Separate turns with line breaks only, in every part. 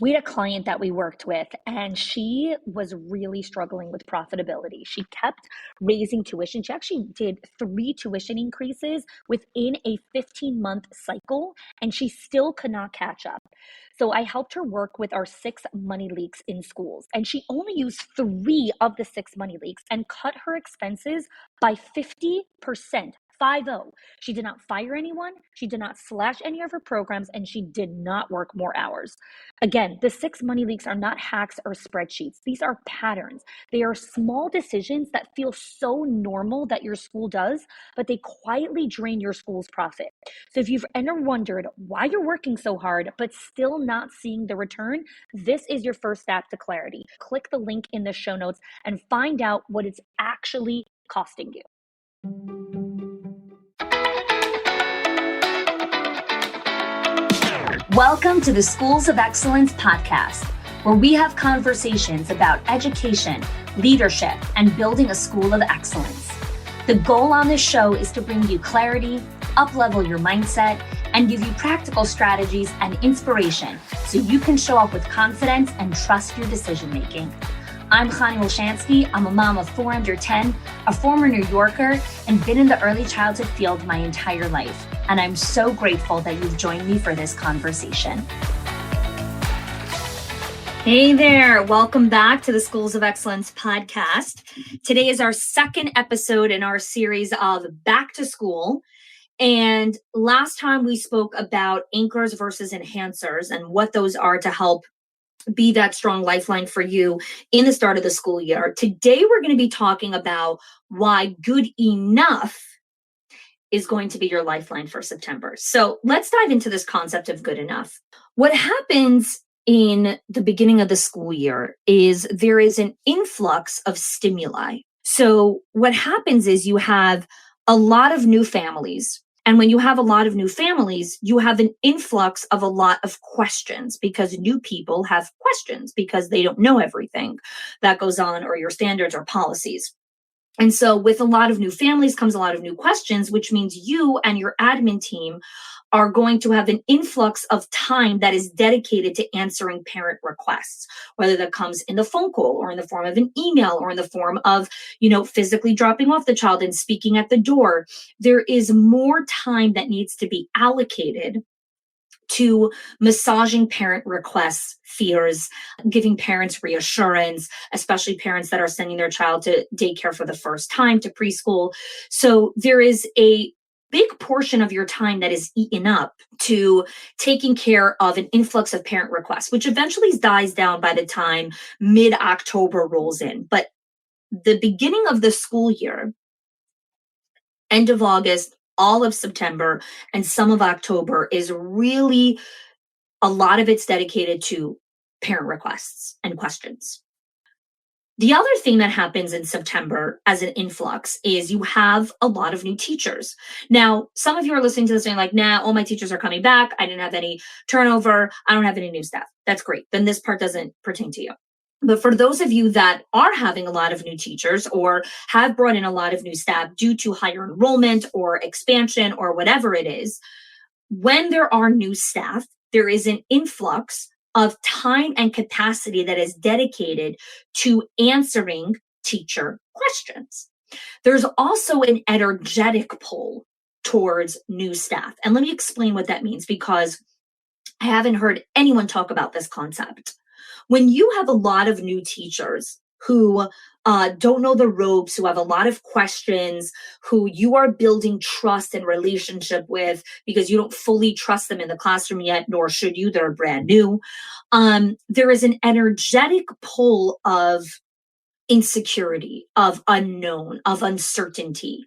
We had a client that we worked with, and she was really struggling with profitability. She kept raising tuition. She actually did 3 tuition increases within a 15-month cycle, and she still could not catch up. So I helped her work with our 6 money leaks in schools, and she only used 3 of the 6 money leaks and cut her expenses by 50%. 50. She did not fire anyone. She did not slash any of her programs, and she did not work more hours. Again, the 6 money leaks are not hacks or spreadsheets. These are patterns. They are small decisions that feel so normal that your school does, but they quietly drain your school's profit. So if you've ever wondered why you're working so hard, but still not seeing the return, this is your first step to clarity. Click the link in the show notes and find out what it's actually costing you.
Welcome to the Schools of Excellence podcast, where we have conversations about education, leadership, and building a school of excellence. The goal on this show is to bring you clarity, up-level your mindset, and give you practical strategies and inspiration so you can show up with confidence and trust your decision-making. I'm Chani Wolshansky. I'm a mom of 4 under 10, a former New Yorker, and been in the early childhood field my entire life. And I'm so grateful that you've joined me for this conversation. Hey there, welcome back to the Schools of Excellence podcast. Today is our second episode in our series of Back to School. And last time we spoke about anchors versus enhancers and what those are to help be that strong lifeline for you in the start of the school year. Today, we're going to be talking about why good enough is going to be your lifeline for September. So let's dive into this concept of good enough. What happens in the beginning of the school year is there is an influx of stimuli. So what happens is you have a lot of new families. And when you have a lot of new families, you have an influx of a lot of questions because new people have questions because they don't know everything that goes on or your standards or policies. And so with a lot of new families comes a lot of new questions, which means you and your admin team are going to have an influx of time that is dedicated to answering parent requests, whether that comes in the phone call or in the form of an email or in the form of, physically dropping off the child and speaking at the door. There is more time that needs to be allocated to massaging parent requests, fears, giving parents reassurance, especially parents that are sending their child to daycare for the first time, to preschool. So there is a big portion of your time that is eaten up to taking care of an influx of parent requests, which eventually dies down by the time mid-October rolls in. But the beginning of the school year, end of August, all of September, and some of October is really a lot of it's dedicated to parent requests and questions. The other thing that happens in September as an influx is you have a lot of new teachers. Now, some of you are listening to this and like, nah, all my teachers are coming back. I didn't have any turnover. I don't have any new staff. That's great. Then this part doesn't pertain to you. But for those of you that are having a lot of new teachers or have brought in a lot of new staff due to higher enrollment or expansion or whatever it is, when there are new staff, there is an influx of time and capacity that is dedicated to answering teacher questions. There's also an energetic pull towards new staff. And let me explain what that means, because I haven't heard anyone talk about this concept. When you have a lot of new teachers who don't know the ropes, who have a lot of questions, who you are building trust and relationship with because you don't fully trust them in the classroom yet, nor should you, they're brand new. There is an energetic pull of insecurity, of unknown, of uncertainty.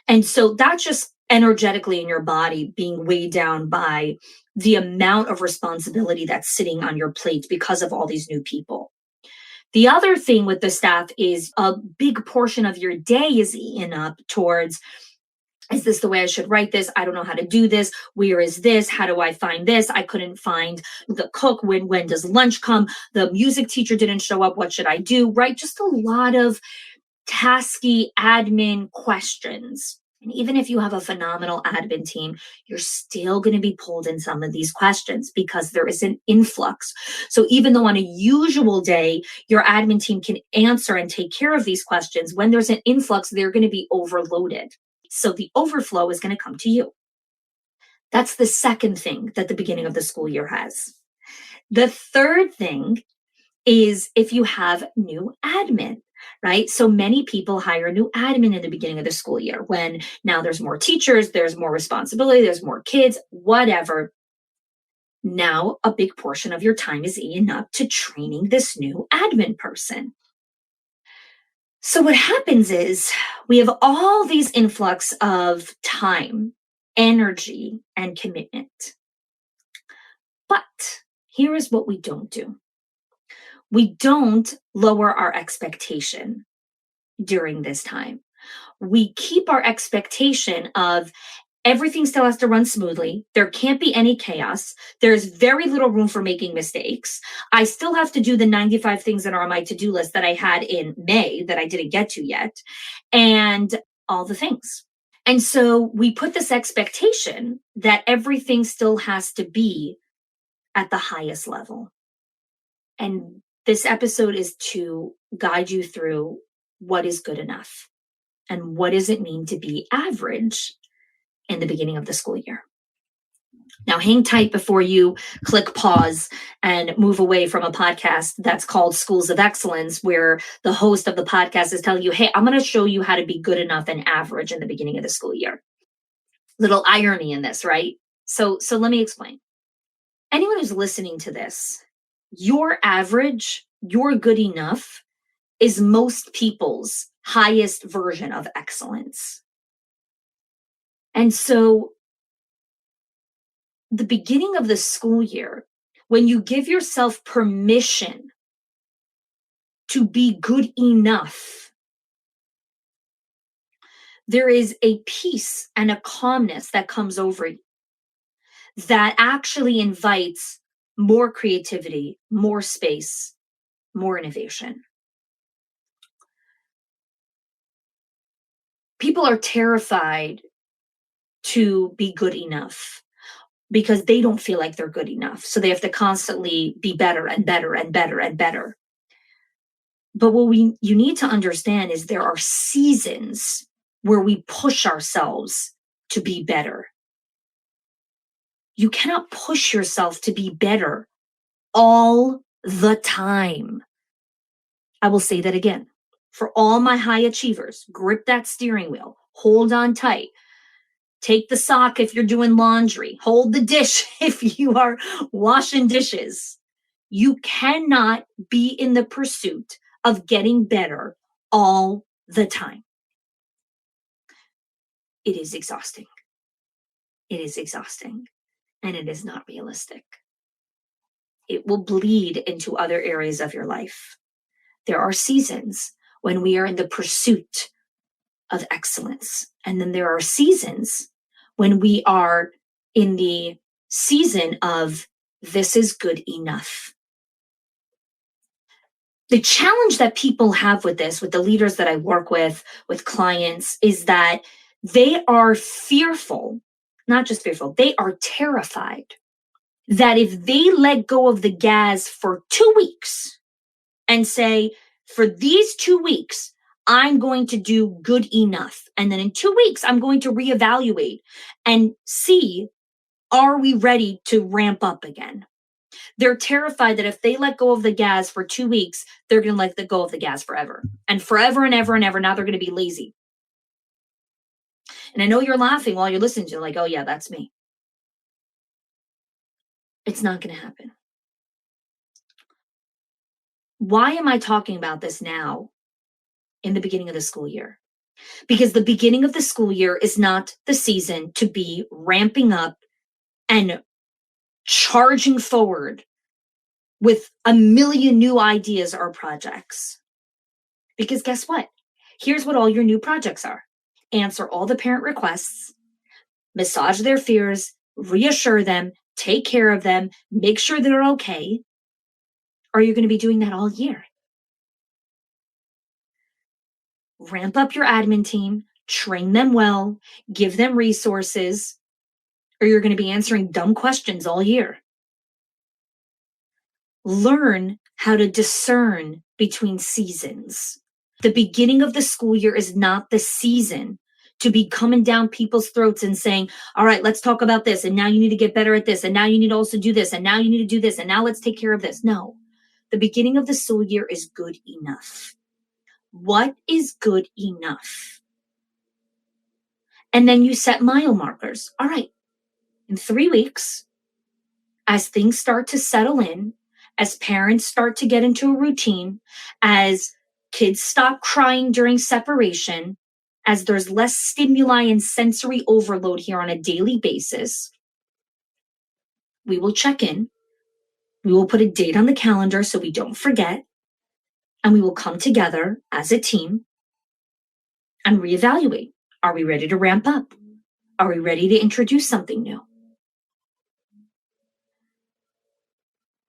And so that's just energetically in your body being weighed down by the amount of responsibility that's sitting on your plate because of all these new people. The other thing with the staff is a big portion of your day is eaten up towards, is this the way I should write this? I don't know how to do this. Where is this? How do I find this? I couldn't find the cook. When does lunch come? The music teacher didn't show up. What should I do? Right? Just a lot of tasky admin questions. And even if you have a phenomenal admin team, you're still going to be pulled in some of these questions because there is an influx. So even though on a usual day, your admin team can answer and take care of these questions, when there's an influx, they're going to be overloaded. So the overflow is going to come to you. That's the second thing that the beginning of the school year has. The third thing is if you have new admin, right? So many people hire new admin in the beginning of the school year when now there's more teachers, there's more responsibility, there's more kids, whatever. Now a big portion of your time is eaten up to training this new admin person. So what happens is we have all these influx of time, energy, and commitment. But here is what we don't do. We don't lower our expectation during this time. We keep our expectation of everything still has to run smoothly. There can't be any chaos. There's very little room for making mistakes. I still have to do the 95 things that are on my to-do list that I had in May that I didn't get to yet, and all the things. And so we put this expectation that everything still has to be at the highest level. And this episode is to guide you through what is good enough and what does it mean to be average in the beginning of the school year. Now, hang tight before you click pause and move away from a podcast that's called Schools of Excellence, where the host of the podcast is telling you, hey, I'm going to show you how to be good enough and average in the beginning of the school year. Little irony in this, right? So let me explain. Anyone who's listening to this, your average, your good enough is most people's highest version of excellence. And so the beginning of the school year, when you give yourself permission to be good enough, there is a peace and a calmness that comes over you that actually invites more creativity, more space, more innovation. People are terrified to be good enough because they don't feel like they're good enough. So they have to constantly be better and better and better and better. But what you need to understand is there are seasons where we push ourselves to be better. You cannot push yourself to be better all the time. I will say that again. For all my high achievers, grip that steering wheel, hold on tight. Take the sock if you're doing laundry. Hold the dish if you are washing dishes. You cannot be in the pursuit of getting better all the time. It is exhausting. It is exhausting, and it is not realistic. It will bleed into other areas of your life. There are seasons when we are in the pursuit of excellence, and then there are seasons when we are in the season of this is good enough. The challenge that people have with this, with the leaders that I work with clients, is that they are fearful, not just fearful, they are terrified that if they let go of the gas for 2 weeks and say, for these 2 weeks, I'm going to do good enough. And then in 2 weeks, I'm going to reevaluate and see, are we ready to ramp up again? They're terrified that if they let go of the gas for 2 weeks, they're going to let go of the gas forever. And forever and ever and ever, now they're going to be lazy. And I know you're laughing while you're listening to it, like, oh yeah, that's me. It's not going to happen. Why am I talking about this now in the beginning of the school year? Because the beginning of the school year is not the season to be ramping up and charging forward with a million new ideas or projects. Because guess what? Here's what all your new projects are. Answer all the parent requests, massage their fears, reassure them, take care of them, make sure they're okay. Or you're going to be doing that all year. Ramp up your admin team, train them well, give them resources, or you're going to be answering dumb questions all year. Learn how to discern between seasons. The beginning of the school year is not the season to be coming down people's throats and saying, all right, let's talk about this. And now you need to get better at this. And now you need to also do this. And now you need to do this. And now let's take care of this. No, the beginning of the school year is good enough. What is good enough? And then you set mile markers. All right, in 3 weeks, as things start to settle in, as parents start to get into a routine, as kids stop crying during separation, as there's less stimuli and sensory overload here on a daily basis, we will check in. We will put a date on the calendar so we don't forget. And we will come together as a team and reevaluate. Are we ready to ramp up? Are we ready to introduce something new?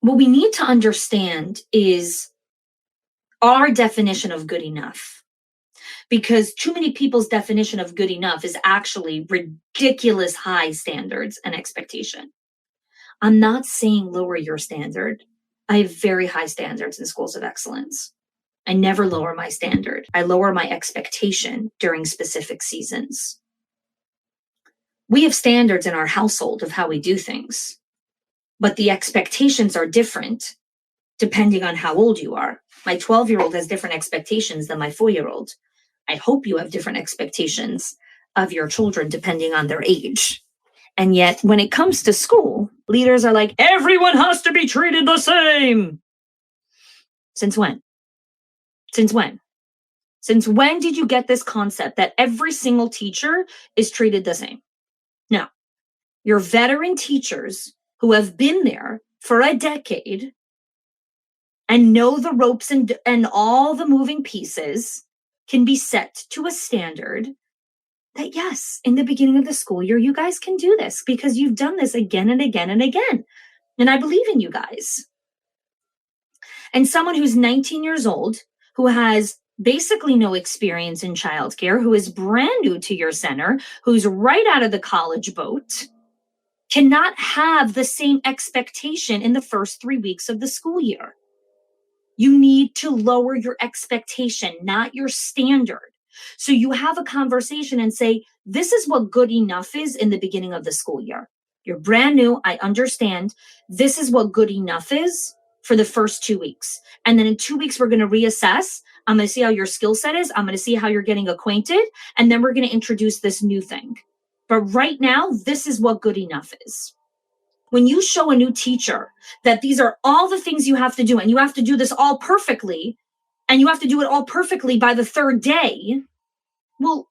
What we need to understand is our definition of good enough. Because too many people's definition of good enough is actually ridiculous high standards and expectation. I'm not saying lower your standard. I have very high standards in schools of excellence. I never lower my standard. I lower my expectation during specific seasons. We have standards in our household of how we do things, but the expectations are different depending on how old you are. My 12-year-old has different expectations than my 4-year-old. I hope you have different expectations of your children depending on their age. And yet, when it comes to school, leaders are like, everyone has to be treated the same. Since when? Since when? Since when did you get this concept that every single teacher is treated the same? No. Your veteran teachers who have been there for a decade and know the ropes and all the moving pieces can be set to a standard that, yes, in the beginning of the school year, you guys can do this because you've done this again and again and again. And I believe in you guys. And someone who's 19 years old, who has basically no experience in childcare, who is brand new to your center, who's right out of the college boat, cannot have the same expectation in the first 3 weeks of the school year. You need to lower your expectation, not your standard. So you have a conversation and say, this is what good enough is in the beginning of the school year. You're brand new. I understand. This is what good enough is for the first 2 weeks. And then in 2 weeks, we're going to reassess. I'm going to see how your skill set is. I'm going to see how you're getting acquainted. And then we're going to introduce this new thing. But right now, this is what good enough is. When you show a new teacher that these are all the things you have to do, and you have to do this all perfectly, and you have to do it all perfectly by the 3rd day, well,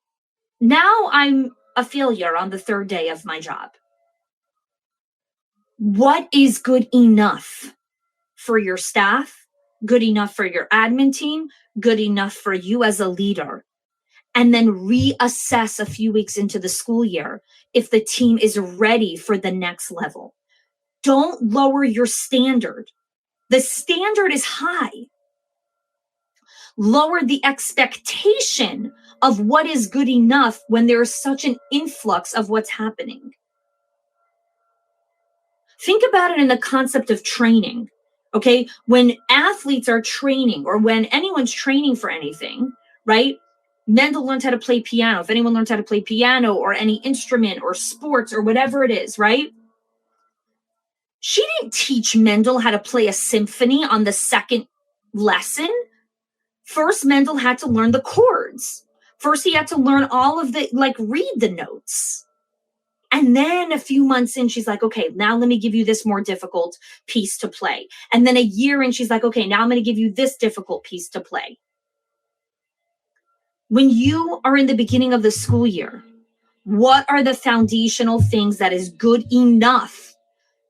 now I'm a failure on the 3rd day of my job. What is good enough for your staff? Good enough for your admin team? Good enough for you as a leader? And then reassess a few weeks into the school year if the team is ready for the next level. Don't lower your standard. The standard is high. Lower the expectation of what is good enough when there is such an influx of what's happening. Think about it in the concept of training, okay? When athletes are training or when anyone's training for anything, right? Mendel learned how to play piano. If anyone learns how to play piano or any instrument or sports or whatever it is, right? She didn't teach Mendel how to play a symphony on the 2nd lesson. First, Mendel had to learn the chords. First, he had to learn all of the, read the notes. And then a few months in, she's like, okay, now let me give you this more difficult piece to play. And then a year in, she's like, okay, now I'm going to give you this difficult piece to play. When you are in the beginning of the school year, what are the foundational things that is good enough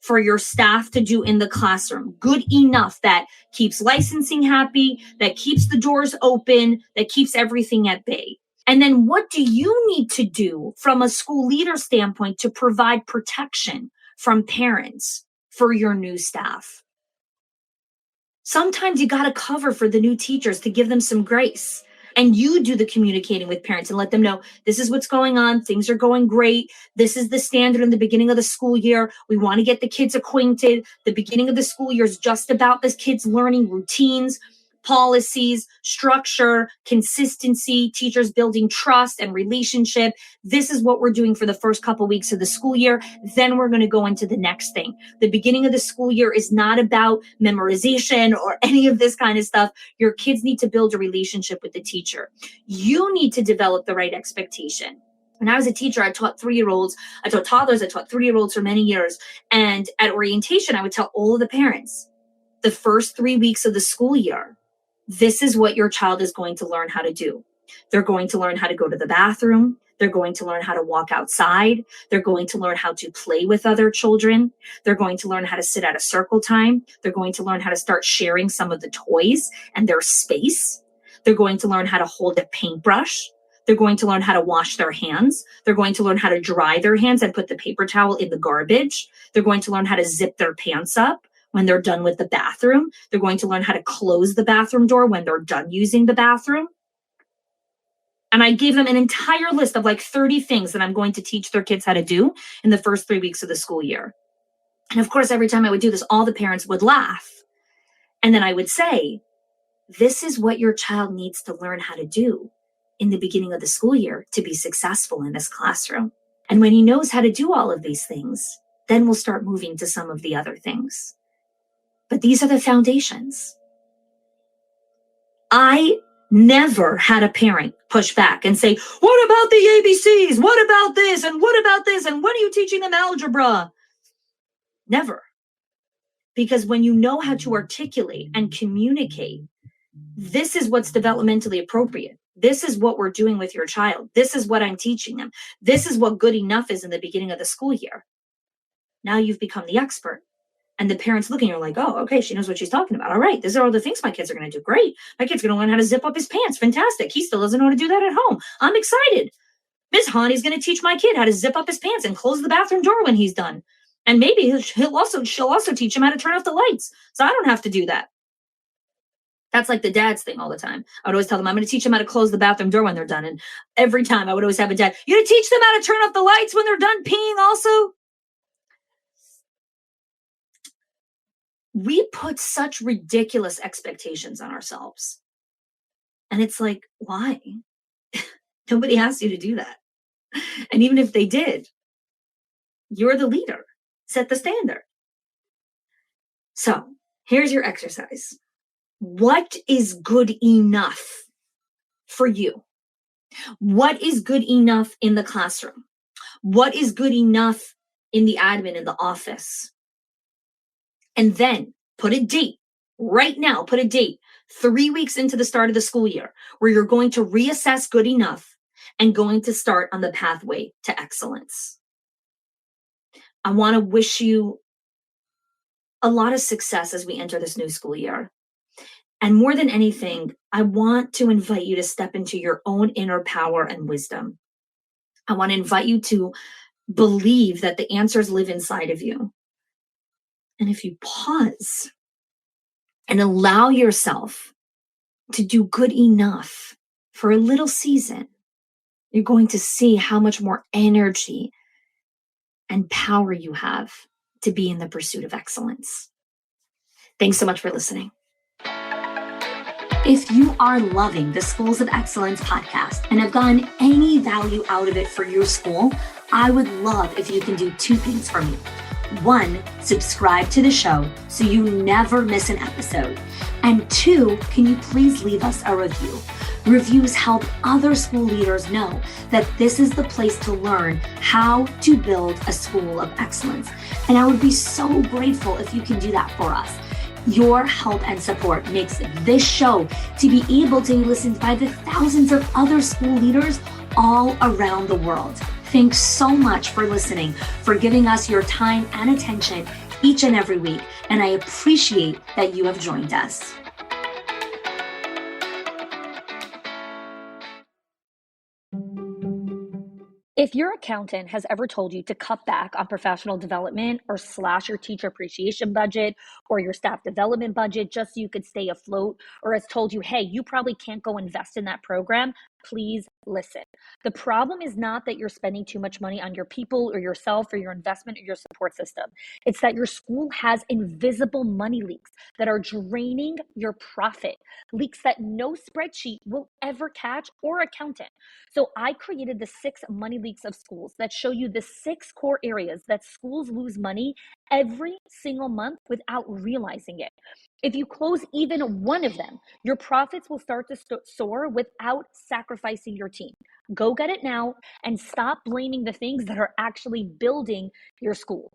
for your staff to do in the classroom? Good enough that keeps licensing happy, that keeps the doors open, that keeps everything at bay. And then what do you need to do from a school leader standpoint to provide protection from parents for your new staff? Sometimes you got to cover for the new teachers to give them some grace, And you do the communicating with parents and let them know this is what's going on. Things are going great. This is the standard in the beginning of the school year. We want to get the kids acquainted. The beginning of the school year is just about the kids learning routines, policies, structure, consistency, teachers building trust and relationship. This is what we're doing for the first couple weeks of the school year. Then we're going to go into the next thing. The beginning of the school year is not about memorization or any of this kind of stuff. Your kids need to build a relationship with the teacher. You need to develop the right expectation. When I was a teacher, I taught 3-year-olds, I taught toddlers, I taught 3-year-olds for many years. And at orientation, I would tell all of the parents, the first 3 weeks of the school year, this is what your child is going to learn how to do. They're going to learn how to go to the bathroom. They're going to learn how to walk outside. They're going to learn how to play with other children. They're going to learn how to sit at a circle time. They're going to learn how to start sharing some of the toys and their space. They're going to learn how to hold a paintbrush. They're going to learn how to wash their hands. They're going to learn how to dry their hands and put the paper towel in the garbage. They're going to learn how to zip their pants up when they're done with the bathroom. They're going to learn how to close the bathroom door when they're done using the bathroom. And I gave them an entire list of like 30 things that I'm going to teach their kids how to do in the first 3 weeks of the school year. And of course, every time I would do this, all the parents would laugh. And then I would say, this is what your child needs to learn how to do in the beginning of the school year to be successful in this classroom. And when he knows how to do all of these things, then we'll start moving to some of the other things. But these are the foundations. I never had a parent push back and say, what about the ABCs? What about this? And what about this? And when are you teaching them algebra? Never. Because when you know how to articulate and communicate, this is what's developmentally appropriate. This is what we're doing with your child. This is what I'm teaching them. This is what good enough is in the beginning of the school year. Now you've become the expert. And the parents looking, you're like, oh, okay, she knows what she's talking about. All right, these are all the things my kids are going to do. Great. My kid's going to learn how to zip up his pants. Fantastic. He still doesn't know how to do that at home. I'm excited. Miss Honey's going to teach my kid how to zip up his pants and close the bathroom door when he's done. And maybe she'll also teach him how to turn off the lights. So I don't have to do that. That's like the dad's thing all the time. I would always tell them, I'm going to teach them how to close the bathroom door when they're done. And every time I would always have a dad, you going to teach them how to turn off the lights when they're done peeing also? We put such ridiculous expectations on ourselves. And it's like, why? Nobody asked you to do that. And even if they did, you're the leader. Set the standard. So here's your exercise. What is good enough for you? What is good enough in the classroom? What is good enough in the admin in the office? And then put a date right now, put a date 3 weeks into the start of the school year where you're going to reassess good enough and going to start on the pathway to excellence. I want to wish you a lot of success as we enter this new school year. And more than anything, I want to invite you to step into your own inner power and wisdom. I want to invite you to believe that the answers live inside of you. And if you pause and allow yourself to do good enough for a little season, you're going to see how much more energy and power you have to be in the pursuit of excellence. Thanks so much for listening. If you are loving the Schools of Excellence podcast and have gotten any value out of it for your school, I would love if you can do 2 things for me. 1, subscribe to the show so you never miss an episode. And 2, can you please leave us a review? Reviews help other school leaders know that this is the place to learn how to build a school of excellence. And I would be so grateful if you can do that for us. Your help and support makes this show to be able to be listened by the thousands of other school leaders all around the world. Thanks so much for listening, for giving us your time and attention each and every week, and I appreciate that you have joined us.
If your accountant has ever told you to cut back on professional development or slash your teacher appreciation budget or your staff development budget just so you could stay afloat, or has told you, hey, you probably can't go invest in that program, please listen. The problem is not that you're spending too much money on your people or yourself or your investment or your support system. It's that your school has invisible money leaks that are draining your profit, leaks that no spreadsheet will ever catch or accountant. So I created the 6 money leaks of schools that show you the 6 core areas that schools lose money every single month without realizing it. If you close even one of them, your profits will start to soar without sacrificing your team. Go get it now and stop blaming the things that are actually building your school.